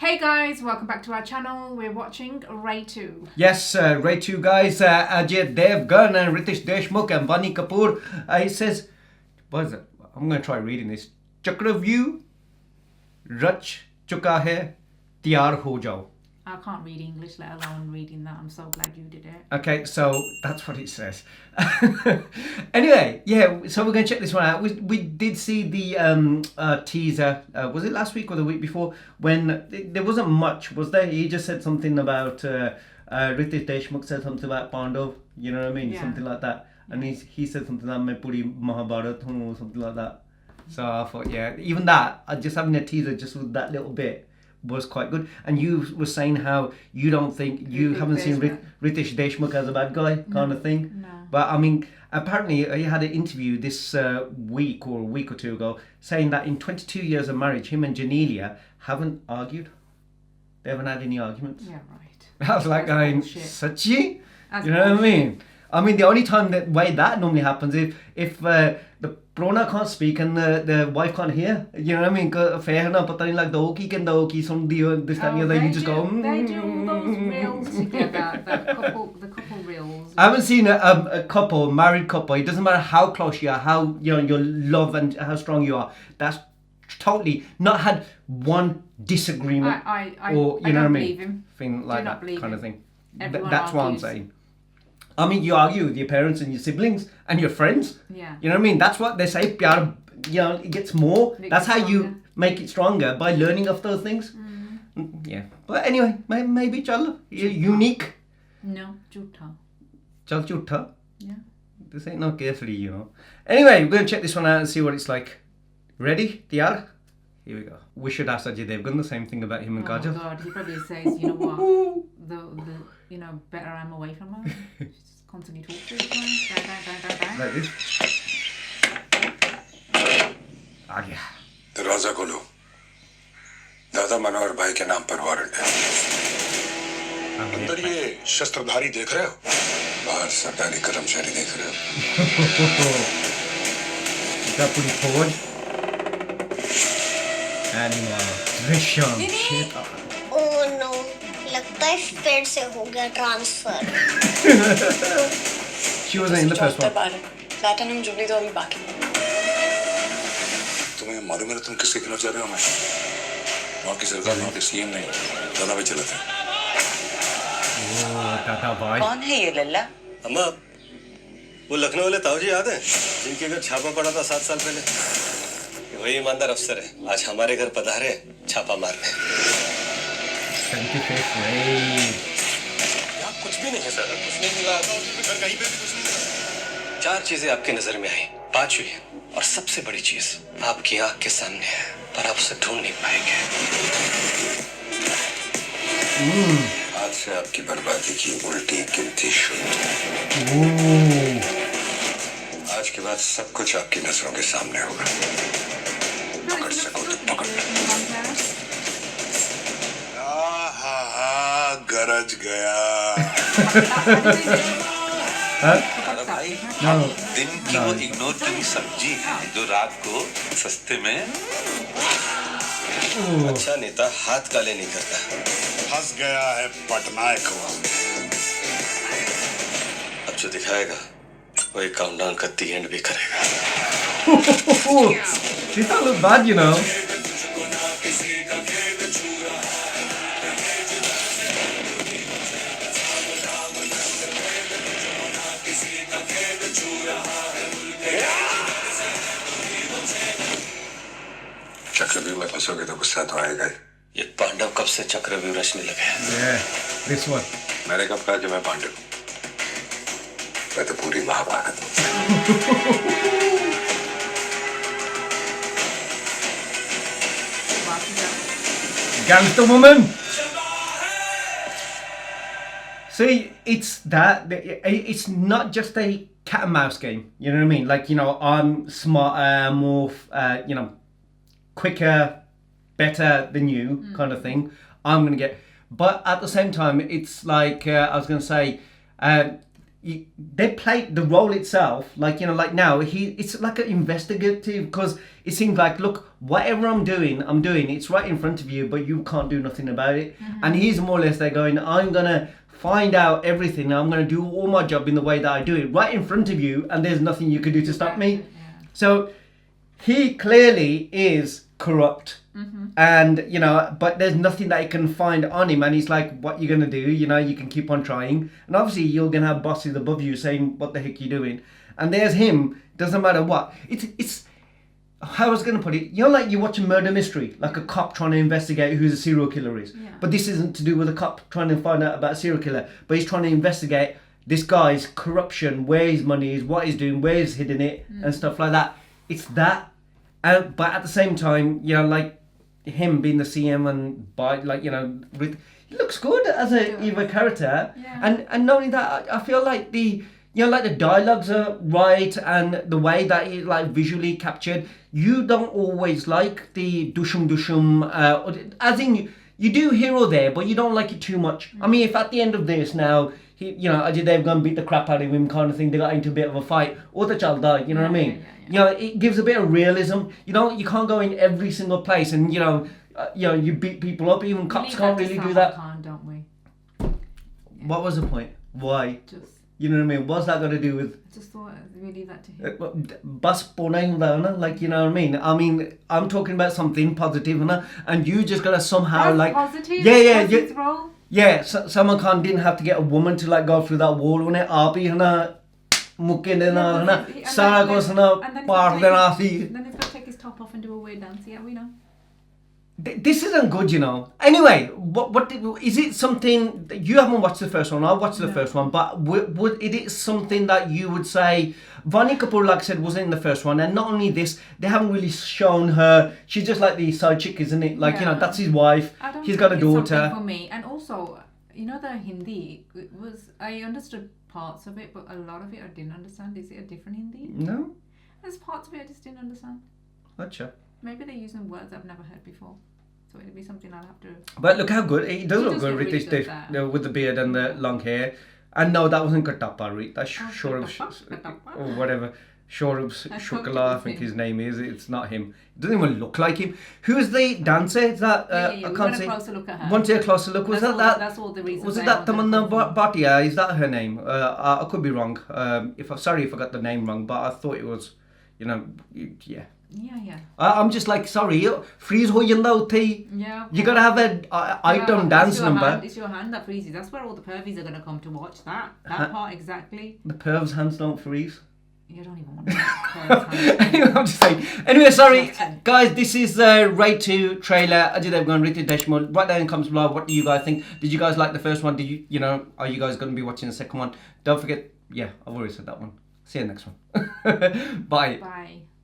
Hey guys, welcome back to our channel. We're watching Ray 2. Yes, Ray 2 guys, Ajay Devgn and Riteish Deshmukh and Vaani Kapoor. It says, what is it? I'm going to try reading this. Chakravyu, rach, chuka hai, tiyar ho jao. I can't read English, let alone reading that. I'm so glad you did it. Okay, so that's what it says. Anyway, yeah, so we're going to check this one out. We did see the teaser, was it last week or the week before? When there wasn't much, was there? He just said something about, Riteish Deshmukh said something about Pandav, you know what I mean? Yeah. Something like that. And he said something like, "Main puri Mahabharat hu," or something like that. So I thought, yeah, even that, just having a teaser just with that little bit was quite good. And you were saying how you don't think, you haven't seen Riteish Deshmukh as a bad guy kind of thing. No. But I mean, apparently he had an interview this week or a week or two ago saying that in 22 years of marriage, him and Janelia haven't argued. They haven't had any arguments. Yeah, right. I was like That's going, bullshit. Sachi? That's You know what I bullshit. mean? I mean, the only time that way that normally happens if the prona can't speak and the wife can't hear. You know what I mean? Fair na pata nahi lagda ho ki kenda ho ki sundi ho this that and the other. You just go. They do all those reels together, the couple reels. I haven't seen a couple, married couple. It doesn't matter how close you are, how your love and how strong you are. That's totally not had one disagreement I or don't believe him. thing like Do not that believe kind of him. thing. Everyone That's what I'm argues. saying. I mean, you argue with your parents and your siblings and your friends. Yeah. You know what I mean? That's what they say. Pyar, it gets more. Makes That's it how you stronger. make it stronger, by learning of those things. Yeah. But anyway, maybe chal unique. No, jutta. Chal chutta. Yeah. This ain't no carefully, you know. Anyway, we're going to check this one out and see what it's like. Ready? Tiyar? Here we go. We should ask Ajay Devgn the same thing about him and Oh my Kajal. god, he probably says, you know what? Better I'm away from her. Just constantly talk to her. Bang. Like this. आ गया. दरवाजा खोलो. दादा मनोहर भाई के नाम पर warrant है. अंदर ये शस्त्रधारी देख रहे हो? बाहर सरकारी कर्मचारी देख रहे हो? इसका पूरी फौज. Animal. Drishyam. Shit. Oh no, लगता है फिर से हो गया transfer. She wasn't in the first one. Platinum jubilee तो अभी बाकी है। तुम्हें मालूम है तुम किसके खिलाफ जा रहे हो? मैं वहाँ की सरकार, वहाँ के सीएम नहीं, दादा भाई चलाते हैं. Oh, दादा भाई. कौन है ये लल्ला? अम्मा, वो लखनऊ वाले ताऊ जी याद है जिनके घर छापा पड़ा था 7 साल पहले? वही ईमानदार अफसर है, आज हमारे घर पधारे छापा मारने. यहाँ कुछ भी नहीं है सर, कुछ नहीं मिला. कहीं पे भी कुछ नहीं मिला. 4 चीजें आपकी नजर में आई, 5वीं और सबसे बड़ी चीज आपकी आंख के सामने है, पर आप उसे ढूंढ नहीं पाएंगे. आज से आपकी बर्बादी की उल्टी गिनती शुरू. आज के बाद सब कुछ आपकी नजरों के सामने होगा. पकड़ सको तो पकड़. गरज गया. दादा भाई, No. दिन की वो इग्नोर करी सब्जी है जो रात को सस्ते में. अच्छा नेता हाथ काले नहीं करता. फंस गया है पटनायक हुआ. अब जो दिखाएगा वही काउंटडाउन का दी एंड भी करेगा. She don't look bad, you know. चक्रव्यूह में फंसोगे तो गुस्सा तो आएगा ही. ये पांडव कब से चक्रव्यूह रचने लगे हैं? Yeah, this one. मैंने कब कहा कि मैं पांडव? मैं तो पूरी Mahabharat. Gangster woman. See, it's that. It's not just a cat and mouse game. You know what I mean? Like, you know, I'm smarter, more, quicker, better than you, kind of thing. I'm gonna get. But at the same time, it's like I was gonna say. They play the role itself, like, you know, like now it's like an investigative, because it seems like, look, whatever I'm doing, it's right in front of you, but you can't do nothing about it. And he's more or less there going, I'm gonna find out everything, I'm gonna do all my job in the way that I do it right in front of you, and there's nothing you can do to stop me. So he clearly is corrupt. And you know, but there's nothing that he can find on him, and he's like, what you gonna do? You know, you can keep on trying, and obviously you're gonna have bosses above you saying, what the heck you doing? And there's him, doesn't matter what. It's how I was gonna put it, you know, like you watch a murder mystery, like a cop trying to investigate who the serial killer is. But this isn't to do with a cop trying to find out about a serial killer, but he's trying to investigate this guy's corruption, where his money is, what he's doing, where he's hidden it, and stuff like that. It's that, but at the same time, you know, like him being the CM and by, like, you know, he looks good as a evil character. And not only that, I feel like the, you know, like the dialogues are right, and the way that it's like visually captured. You don't always like the dushum, as in you do here or there, but you don't like it too much. I mean, if at the end of this now, you know, Ajay Devgn beat the crap out of him kind of thing, they got into a bit of a fight, or the child died, you know what I mean? You know, it gives a bit of realism. You know, you can't go in every single place and, you know, you beat people up. Even cops can't really do that. Don't we? What was the point? Why? Just, you know what I mean? What's that got to do with? I just thought we leave that to him. Bus like, you know what I mean? I'm talking about something positive, and you just gotta somehow That's like positive. yeah. His role. Yeah, someone didn't have to get a woman to like go through that wall when it api hana mukke de na na sara ko sana par de na thi. Then he's got to take his top off and do a weird dance. Yeah, we know. This isn't good, you know. Anyway, what is it? Something that you haven't watched the first one? I watched the first one, but would it is something that you would say? Vaani Kapoor, like I said, wasn't in the first one, and not only this, they haven't really shown her. She's just like the side chick, isn't it? Like, you know, that's his wife. He's got a daughter. For me, and also, you know, the Hindi I understood parts of it, but a lot of it I didn't understand. Is it a different Hindi? No. There's parts of it I just didn't understand. Gotcha. Maybe they're using words I've never heard before. So it'll be something I'll have to... But look how good. He does look good, really Riteish Deshmukh, with the beard and the long hair. And no, that wasn't Katappa, that's or whatever. Shorub's Shukla, I think his name is. It's not him. It doesn't even look like him. Who is the dancer? Is that... I can't say. Want a closer look at her. Want a closer look. Was That's all the reason. Was it that Tamanna Bhatia? Is that her name? I could be wrong. Sorry if I got the name wrong, but I thought it was, you know, yeah. Yeah. I'm just like, sorry, freeze ho janda utte. Yeah. You gotta have an item dance number. It's your hand that freezes. That's where all the pervies are gonna come to watch that part exactly. The pervs' hands don't freeze. You don't even want to pervs' hands. Anyway, I'm just saying. Anyway, sorry, guys. This is the Raid 2 trailer. Ajay Devgn, Riteish Deshmukh. Right down in comments below. What do you guys think? Did you guys like the first one? Did you know? Are you guys gonna be watching the second one? Don't forget. Yeah, I've already said that one. See you next one. Bye. Bye.